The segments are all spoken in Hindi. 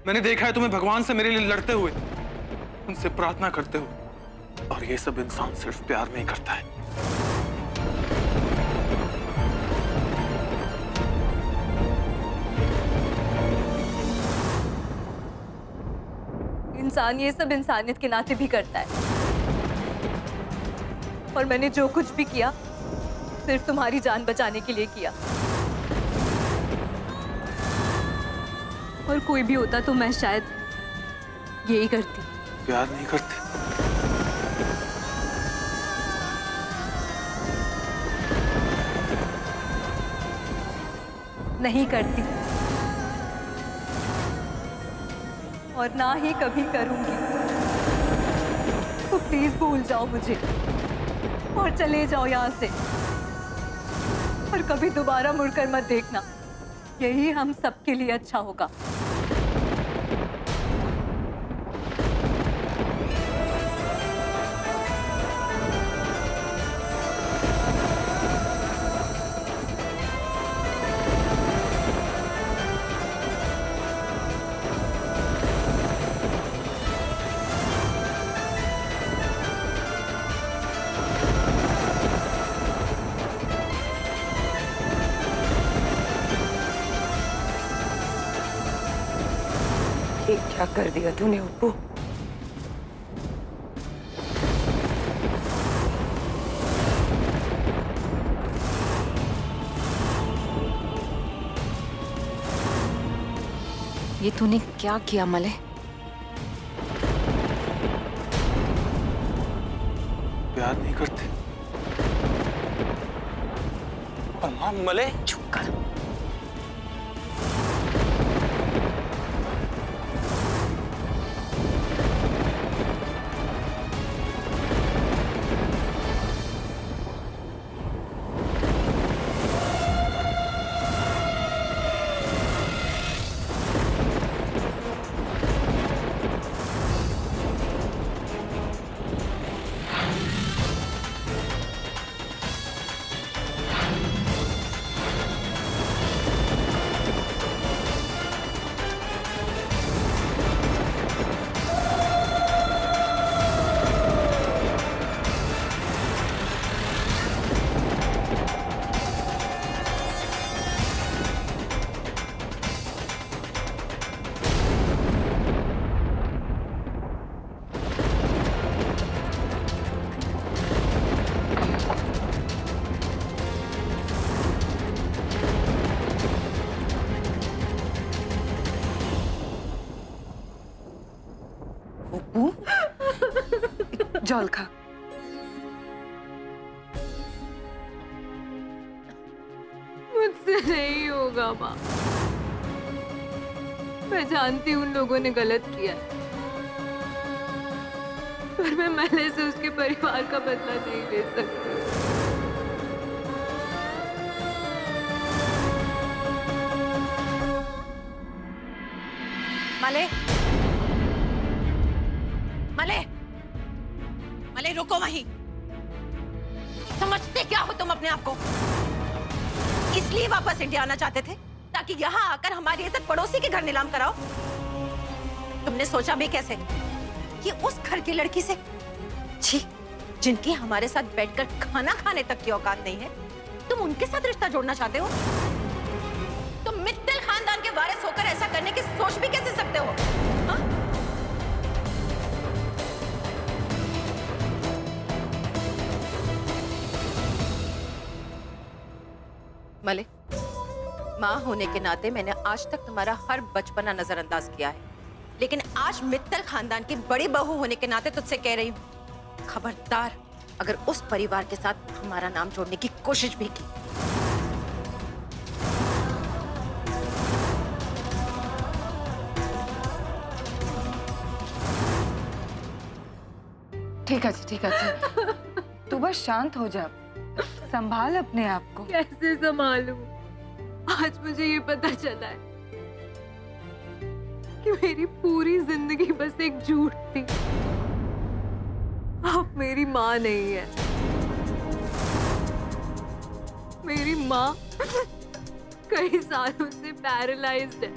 मैंने देखा है तुम्हें भगवान से मेरे लिए लड़ते हुए, उनसे प्रार्थना करते हुए, और ये सब इंसान सिर्फ प्यार में ही करता है। इंसान ये सब इंसानियत के नाते भी करता है, और मैंने जो कुछ भी किया सिर्फ तुम्हारी जान बचाने के लिए किया। और कोई भी होता तो मैं शायद यही करती। प्यार नहीं करते? नहीं करती, और ना ही कभी करूंगी। तो प्लीज भूल जाओ मुझे और चले जाओ यहाँ से, और कभी दोबारा मुड़कर मत देखना। यही हम सबके लिए अच्छा होगा। ये क्या कर दिया तूने अप्पू? ये तूने क्या किया मले? प्यार नहीं करते? और मां मले? चुप कर। जल खा। मुझसे नहीं होगा माँ। मैं जानती हूँ उन लोगों ने गलत किया है, पर मैं मले से उसके परिवार का बदला नहीं ले सकती। मले, मले, मले रुको वहीं। समझते क्या हो तुम अपने आप को? इसलिए वापस इंडिया आना चाहते थे ताकि यहाँ आकर हमारी इज्जत पड़ोसी के घर नीलाम कराओ? तुमने सोचा भी कैसे कि उस घर की लड़की से, छी, जिनकी हमारे साथ बैठकर खाना खाने तक की औकात नहीं है, तुम उनके साथ रिश्ता जोड़ना चाहते हो? तुम मित्तल खानदान के वारिस होकर ऐसा करने की सोच भी कैसे सकते हो? हाँ? मले, माँ होने के नाते मैंने आज तक तुम्हारा हर बचपना नजरअंदाज किया है, लेकिन आज मित्तल खानदान की बड़ी बहू होने के नाते तुझसे कह रही हूँ, खबरदार अगर उस परिवार के साथ हमारा नाम जोड़ने की कोशिश भी की। ठीक है, ठीक है। तू बस शांत हो जा, संभाल अपने आप को। कैसे संभालूं? आज मुझे ये पता चला है कि मेरी पूरी जिंदगी बस एक झूठ थी। आप मेरी माँ नहीं है। मेरी माँ कई सालों से पैरालाइज्ड है।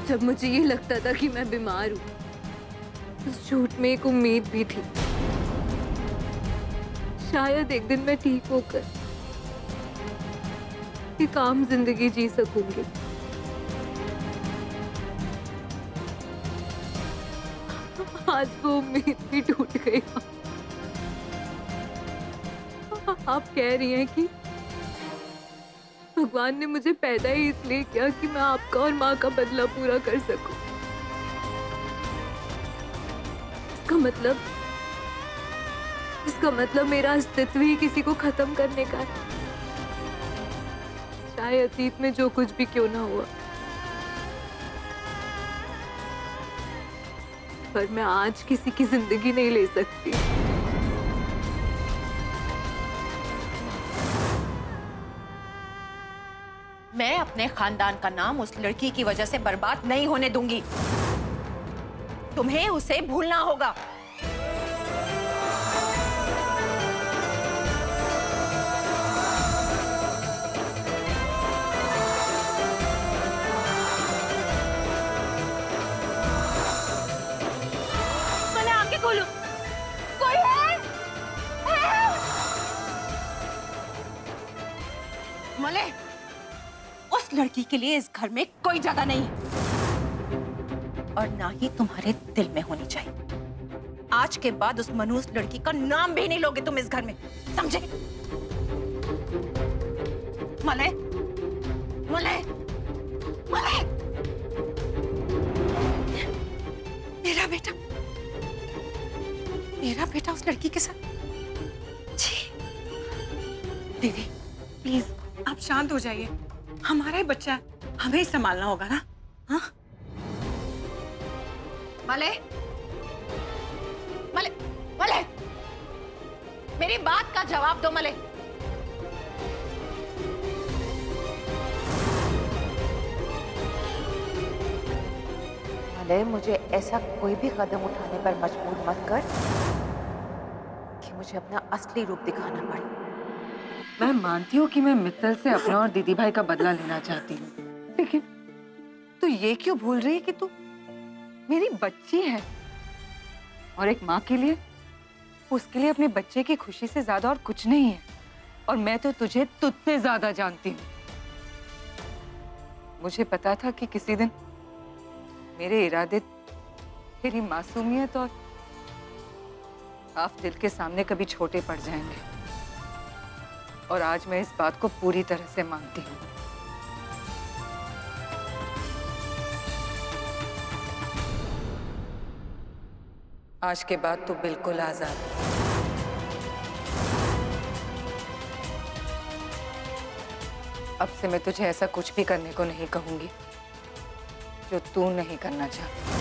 जब मुझे ये लगता था कि मैं बीमार हूँ, उस झूठ में एक उम्मीद भी थी। शायद एक दिन मैं ठीक होकर एक आम जिंदगी जी सकूंगी। आज वो उम्मीद भी टूट गई। आप कह रही हैं कि भगवान ने मुझे पैदा ही इसलिए किया कि मैं आपका और माँ का बदला पूरा कर सकूं। इसका मतलब मेरा अस्तित्व ही किसी को खत्म करने का है। चाहे अतीत में जो कुछ भी क्यों ना हुआ, पर मैं आज किसी की जिंदगी नहीं ले सकती। मैं अपने खानदान का नाम उस लड़की की वजह से बर्बाद नहीं होने दूंगी। तुम्हें उसे भूलना होगा। मैंने आंखें खोलो, कोई है? मले, उस लड़की के लिए इस घर में कोई जगह नहीं है और ना ही तुम्हारे दिल में होनी चाहिए। आज के बाद उस मनहूस लड़की का नाम भी नहीं लोगे तुम इस घर में, समझे? मले, मले, मले, मेरा बेटा उस लड़की के साथ। छी। दीदी प्लीज आप शांत हो जाइए, हमारा ही बच्चा है, हमें ही संभालना होगा ना। हाँ मले, मले, मले, मेरी बात का जवाब दो मले। मलय, मुझे ऐसा कोई भी कदम उठाने पर मजबूर मत कर कि मुझे अपना असली रूप दिखाना पड़े। मैं मानती हूँ कि मैं मित्तल से अपना और दीदी भाई का बदला लेना चाहती हूँ, लेकिन तू ये क्यों भूल रही है कि तू मेरी बच्ची है और एक माँ के लिए उसके लिए अपने बच्चे की खुशी से ज्यादा और कुछ नहीं है। और मैं तो तुझे तुझसे ज्यादा जानती हूँ। मुझे पता था कि किसी दिन मेरे इरादे, तेरी मासूमियत और साफ दिल के सामने कभी छोटे पड़ जाएंगे, और आज मैं इस बात को पूरी तरह से मानती हूँ। आज के बाद तू बिल्कुल आजाद है। अब से मैं तुझे ऐसा कुछ भी करने को नहीं कहूंगी जो तू नहीं करना चाहती।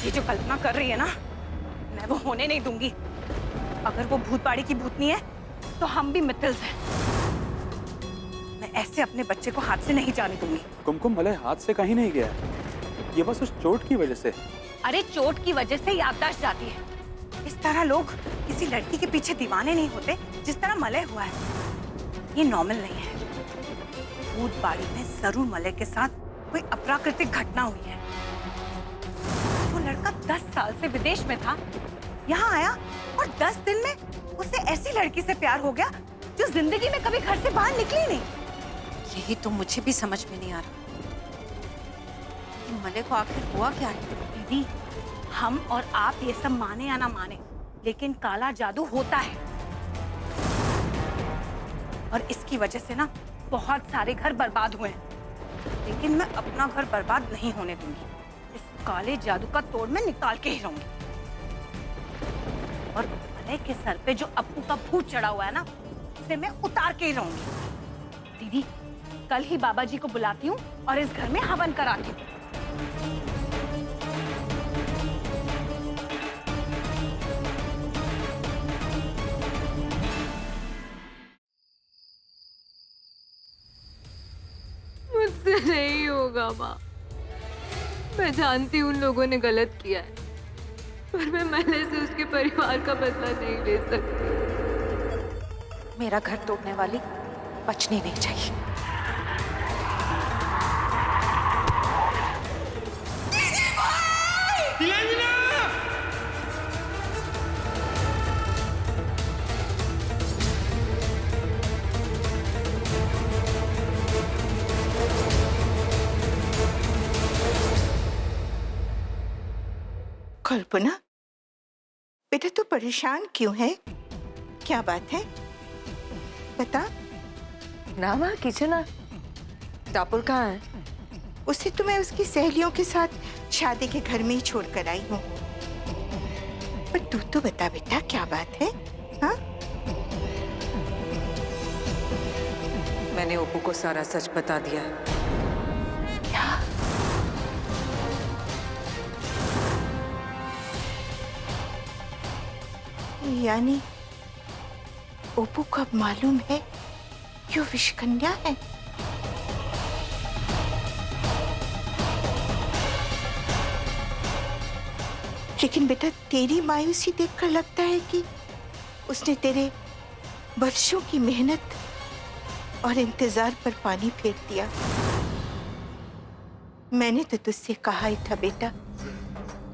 ये जो कल्पना कर रही है ना, मैं वो होने नहीं दूंगी। अगर वो भूतबाड़ी की भूतनी है तो हम भी मित्तल्स हैं। मैं ऐसे अपने बच्चे को हाथ से नहीं जाने दूंगी। कुमकुम मलय हाथ से कहीं नहीं गया, ये बस उस चोट की वजह से। अरे चोट की वजह से याददाश्त जाती है। इस तरह लोग किसी लड़की के पीछे दीवाने नहीं होते जिस तरह मलय हुआ है। ये नॉर्मल नहीं है। भूतबाड़ी में जरूर मलय के साथ कोई अप्राकृतिक घटना हुई है। वो लड़का 10 साल से विदेश में था, यहाँ आया और 10 दिन में उसे ऐसी लड़की से प्यार हो गया जो जिंदगी में कभी घर से बाहर निकली नहीं। यही तो मुझे भी समझ में नहीं आ रहा कि मले को आखिर हुआ क्या है। दीदी, हम और आप ये सब माने या ना माने, लेकिन काला जादू होता है और इसकी वजह से ना बहुत सारे घर बर्बाद हुए हैं। लेकिन मैं अपना घर बर्बाद नहीं होने दूंगी। इस काले जादू का तोड़ मैं निकाल के ही रहूंगी। और मलय के सर पे जो अप्पू का भूत चढ़ा हुआ है ना, उसे मैं उतार के ही रहूंगी। दीदी, कल ही बाबा जी को बुलाती हूँ और इस घर में हवन कराती हूँ। मुझसे नहीं होगा माँ। मैं जानती हूँ उन लोगों ने गलत किया है, पर मैं मले से उसके परिवार का बदला नहीं ले सकती। मेरा घर तोड़ने वाली बचनी नहीं चाहिए। कल्पना, बेटा तू परेशान क्यों है? क्या बात है? बता। ना माँ, किचन आ। टापुर कहाँ है? उसे तो मैं उसकी सहेलियों के साथ शादी के घर में ही छोड़ कर आई हूँ। पर तू तो बता बेटा, क्या बात है? हाँ? मैंने ओप्पू को सारा सच बता दिया है। क्या? यानी ओप्पू को अब मालूम है कि वो विषकन्या है? लेकिन बेटा, तेरी मायूसी देखकर लगता है कि उसने तेरे वर्षों की मेहनत और इंतजार पर पानी फेर दिया। मैंने तो तुझसे कहा ही था बेटा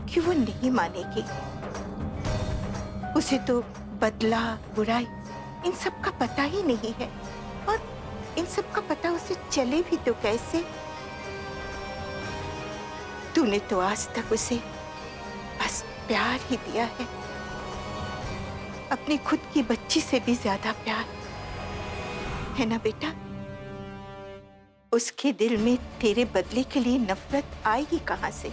कि वो नहीं मानेगी। उसे तो बदला, बुराई, इन सब का पता ही नहीं है। और इन सब का पता उसे चले भी तो कैसे? तूने तो आज तक उसे बस प्यार ही दिया है, अपनी खुद की बच्ची से भी ज्यादा प्यार, है ना बेटा? उसके दिल में तेरे बदले के लिए नफरत आएगी कहां से?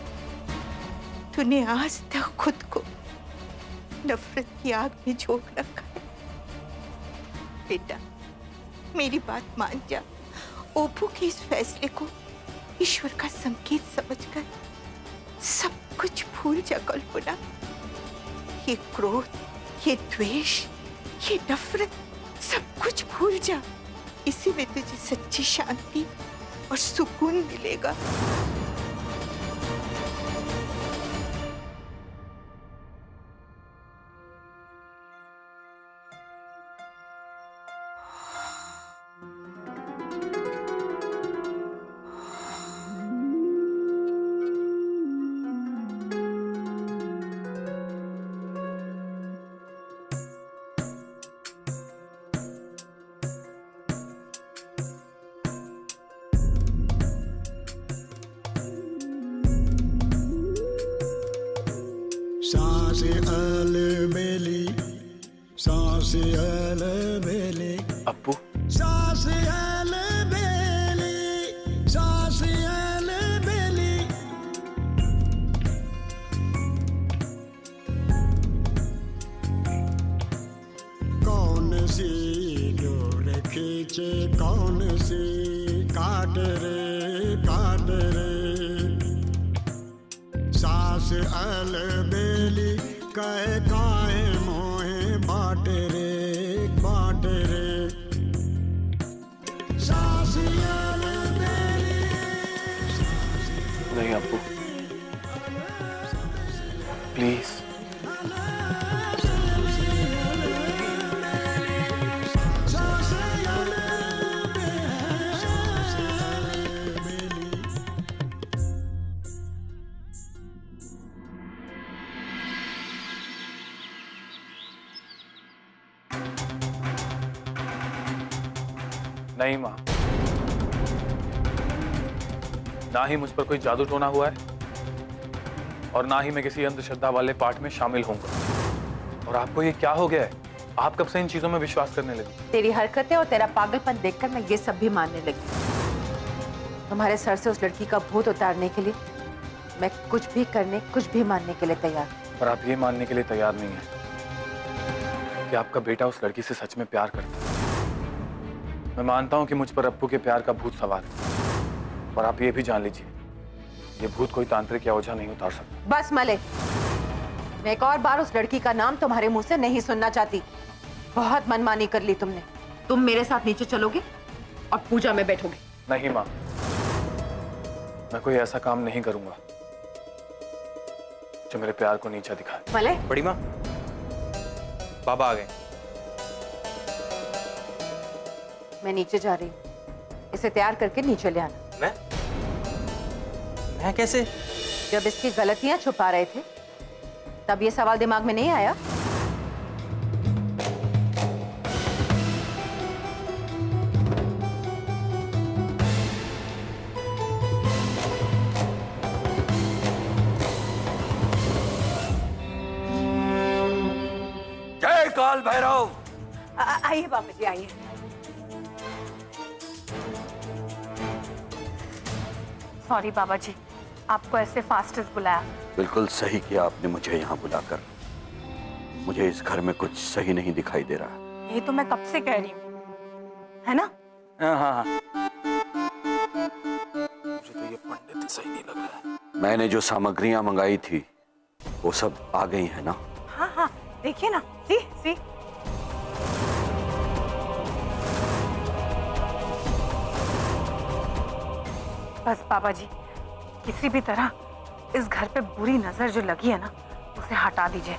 तूने आज तक खुद को नफरत की आग में झोंक रखा है। बेटा, मेरी बात मान जा। ओप्पू के इस फैसले को ईश्वर का संकेत समझकर सब कुछ भूल जा कल्पना। ये क्रोध, ये द्वेष, ये नफरत, सब कुछ भूल जा। इसी में तुझे सच्ची शांति और सुकून मिलेगा। सांस अलबेली, सांस अलबेली, अप्पू, सांस अलबेली, सांस अलबेली। कौन सी डोर खींचे, कौन सी काट रे, सांस अलबेली, कहे काहे मोहे बाट रे, सांस अलबेली। नहीं अप्पू, प्लीज। नहीं माँ, ना ही मुझ पर कोई जादू टोना हुआ है और ना ही मैं किसी अंधश्रद्धा वाले पाठ में शामिल होऊंगा। और आपको ये क्या हो गया है? आप कब से इन चीजों में विश्वास करने लगी? तेरी हरकतें और तेरा पागलपन देखकर मैं ये सब भी मानने लगी। तुम्हारे सर से उस लड़की का भूत उतारने के लिए मैं कुछ भी करने, कुछ भी मानने के लिए तैयार। पर आप ये मानने के लिए तैयार नहीं है कि आपका बेटा उस लड़की से सच में प्यार करता है। मैं मानता हूं कि मुझ पर अप्पू के प्यार का भूत सवार है, पर आप ये भी जान लीजिए, ये भूत कोई तांत्रिक या ओझा नहीं उतार सकता। बस मले, मैं एक और बार उस लड़की का नाम तुम्हारे मुंह से नहीं सुनना चाहती। बहुत मनमानी कर ली तुमने। तुम मेरे साथ नीचे चलोगे और पूजा में बैठोगे। नहीं माँ, मैं कोई ऐसा काम नहीं करूंगा जो मेरे प्यार को नीचा दिखाए। मले, बड़ी माँ, बाबा आ गए। मैं नीचे जा रही हूँ, इसे तैयार करके नीचे ले आना। मैं कैसे? जब इसकी गलतियां छुपा रहे थे तब ये सवाल दिमाग में नहीं आया? जय काल भैरव। आइए बाबा जी, आइए। सॉरी बाबा जी, आपको ऐसे फास्टेस्ट बुलाया। बिल्कुल सही किया आपने मुझे यहाँ बुलाकर। मुझे इस घर में कुछ सही नहीं दिखाई दे रहा। ये तो मैं कब से कह रही हूँ, है ना? हाँ हाँ, मुझे तो ये पंडित सही नहीं लग रहा है। मैंने जो सामग्रियां मंगाई थी वो सब आ गई है ना? हाँ हाँ, देखिए ना, सी सी। बस बाबा जी, किसी भी तरह इस घर पे बुरी नजर जो लगी है ना, उसे हटा दीजिए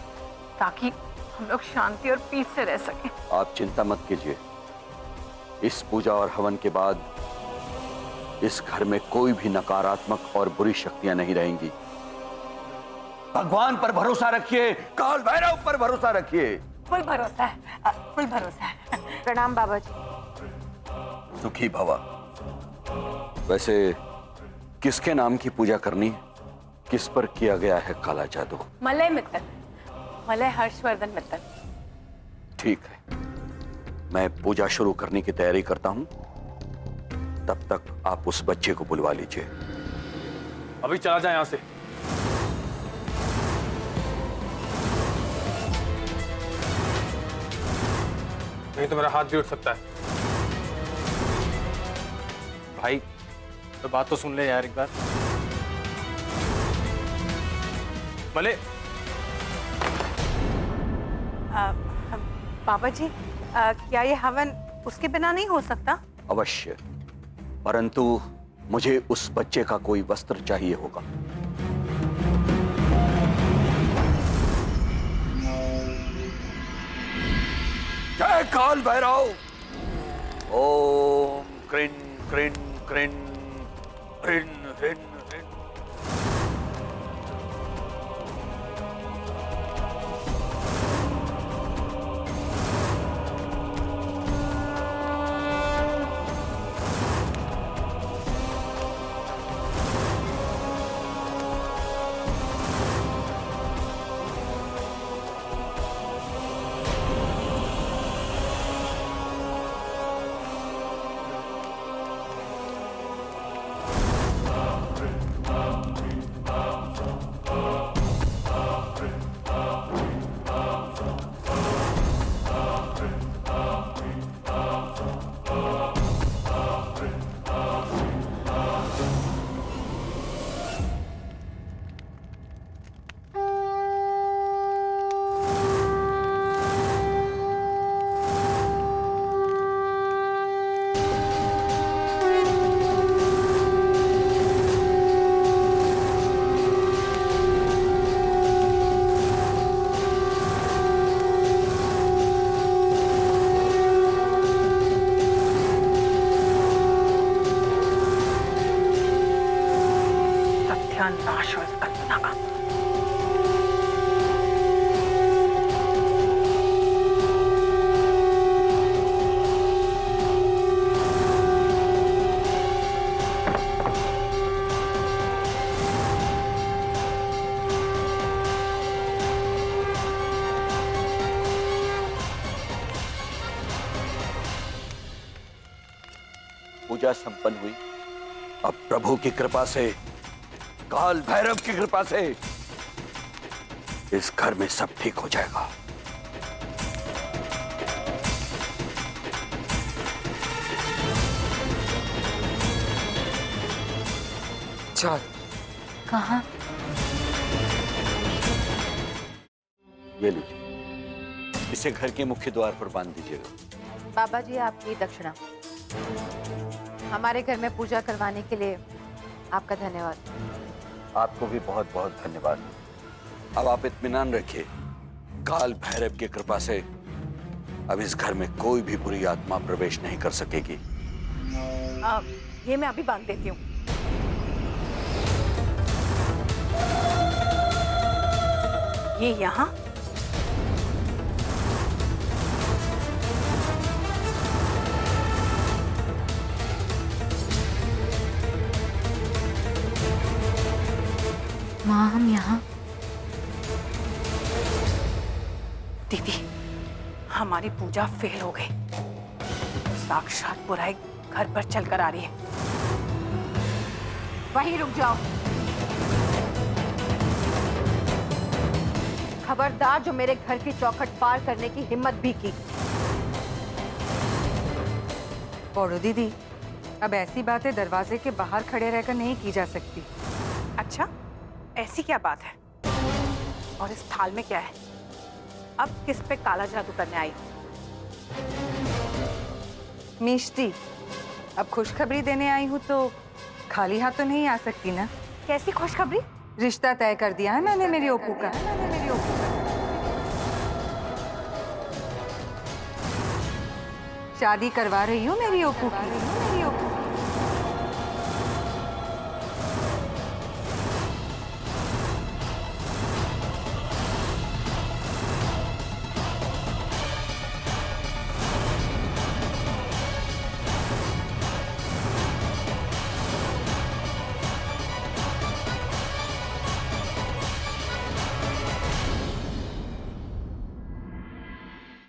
ताकि हम लोग शांति और पीस से रह सकें। आप चिंता मत कीजिए। इस पूजा और हवन के बाद इस घर में कोई भी नकारात्मक और बुरी शक्तियां नहीं रहेंगी। भगवान पर भरोसा रखिए, काल भैरव पर भरोसा रखिए। फुल भरोसा है, फुल भरोसा है। प्रणाम बाबा जी। सुखी भवा। वैसे किसके नाम की पूजा करनी है? किस पर किया गया है काला जादू? Malay Mittal, Malay Harshvardhan Mittal. ठीक है, मैं पूजा शुरू करने की तैयारी करता हूं। तब तक आप उस बच्चे को बुलवा लीजिए। अभी चला जाए यहां से। नहीं तो मेरा हाथ भी उठ सकता है। भाई तो बात तो सुन ले यार एक बार। मले, बाबा जी, क्या ये हवन उसके बिना नहीं हो सकता? अवश्य, परंतु मुझे उस बच्चे का कोई वस्त्र चाहिए होगा। जय काल भैरव। ओम क्रिन क्रिन क्रिन रिन रिन रिन। नाश हो इस कल्पना का। पूजा संपन्न हुई। अब प्रभु की कृपा से, काल भैरव की कृपा से इस घर में सब ठीक हो जाएगा। चल। कहाँ? ये लीजिए, इसे घर के मुख्य द्वार पर बांध दीजिएगा। बाबा जी, आपकी दक्षिणा। हमारे घर में पूजा करवाने के लिए आपका धन्यवाद। आपको भी बहुत बहुत धन्यवाद। अब आप इत्मीनान रखिए, काल भैरव की कृपा से अब इस घर में कोई भी बुरी आत्मा प्रवेश नहीं कर सकेगी। ये मैं अभी बांध देती हूँ। ये यहाँ माँ, हम यहाँ दीदी, हमारी पूजा फेल हो गई। साक्षात बुराई घर पर चलकर आ रही है। वहीं रुक जाओ। खबरदार जो मेरे घर की चौखट पार करने की हिम्मत भी की। पौड़ो दीदी, अब ऐसी बातें दरवाजे के बाहर खड़े रहकर नहीं की जा सकती। अच्छा, ऐसी क्या बात है? और इस थाल में क्या है? अब किस पे काला जादू करने आई? मिष्टी, अब खुशखबरी देने आई हूँ तो खाली हाथ तो नहीं आ सकती ना। कैसी खुशखबरी? रिश्ता तय कर दिया है मैंने मेरी ओपू का। शादी करवा रही हूँ मेरी ओपू की।